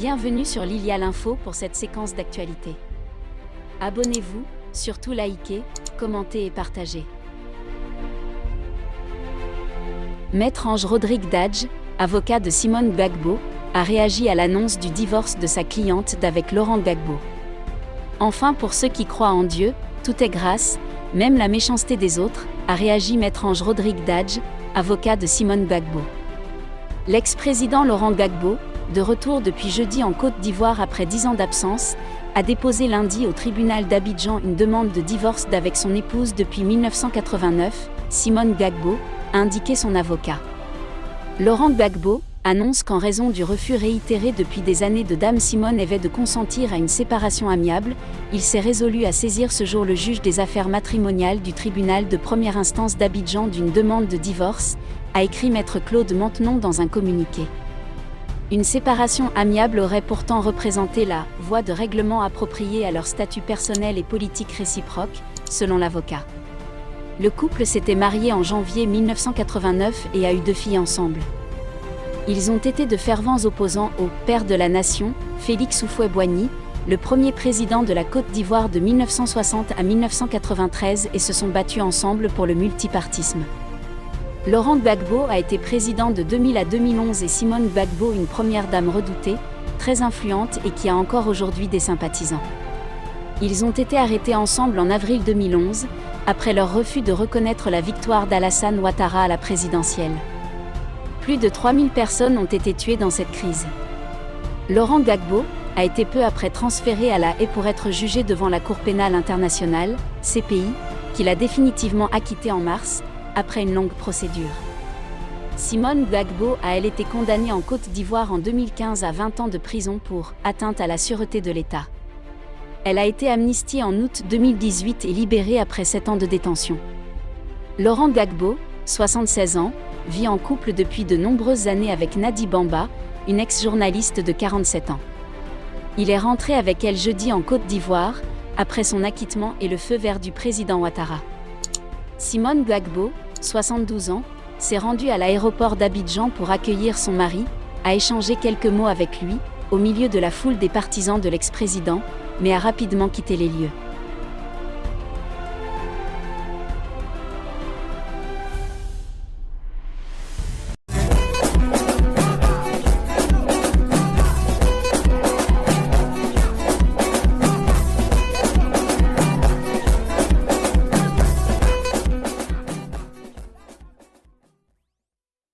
Bienvenue sur Lilia l'Info pour cette séquence d'actualité. Abonnez-vous, surtout likez, commentez et partagez. Maître Ange Rodrigue Dadj, avocat de Simone Gbagbo, a réagi à l'annonce du divorce de sa cliente d'avec Laurent Gbagbo. Enfin, pour ceux qui croient en Dieu, tout est grâce, même la méchanceté des autres, a réagi Maître Ange Rodrigue Dadj, avocat de Simone Gbagbo. L'ex-président Laurent Gbagbo, de retour depuis jeudi en Côte d'Ivoire après 10 ans d'absence, a déposé lundi au tribunal d'Abidjan une demande de divorce d'avec son épouse depuis 1989, Simone Gbagbo, a indiqué son avocat. Laurent Gbagbo annonce qu'en raison du refus réitéré depuis des années de Dame Simone Veil de consentir à une séparation amiable, il s'est résolu à saisir ce jour le juge des affaires matrimoniales du tribunal de première instance d'Abidjan d'une demande de divorce, a écrit Maître Claude Maintenon dans un communiqué. Une séparation amiable aurait pourtant représenté la voie de règlement appropriée à leur statut personnel et politique réciproque, selon l'avocat. Le couple s'était marié en janvier 1989 et a eu 2 filles ensemble. Ils ont été de fervents opposants au « père de la nation », Félix Houphouët-Boigny, le premier président de la Côte d'Ivoire de 1960 à 1993 et se sont battus ensemble pour le multipartisme. Laurent Gbagbo a été président de 2000 à 2011 et Simone Gbagbo une première dame redoutée, très influente et qui a encore aujourd'hui des sympathisants. Ils ont été arrêtés ensemble en avril 2011, après leur refus de reconnaître la victoire d'Alassane Ouattara à la présidentielle. Plus de 3000 personnes ont été tuées dans cette crise. Laurent Gbagbo a été peu après transféré à La Haye pour être jugé devant la Cour pénale internationale, CPI, qu'il a définitivement acquitté en mars, après une longue procédure. Simone Gbagbo a elle été condamnée en Côte d'Ivoire en 2015 à 20 ans de prison pour atteinte à la sûreté de l'État. Elle a été amnistiée en août 2018 et libérée après 7 ans de détention. Laurent Gbagbo, 76 ans, vit en couple depuis de nombreuses années avec Nadi Bamba, une ex-journaliste de 47 ans. Il est rentré avec elle jeudi en Côte d'Ivoire, après son acquittement et le feu vert du président Ouattara. Simone Gbagbo, 72 ans, s'est rendue à l'aéroport d'Abidjan pour accueillir son mari, a échangé quelques mots avec lui, au milieu de la foule des partisans de l'ex-président, mais a rapidement quitté les lieux.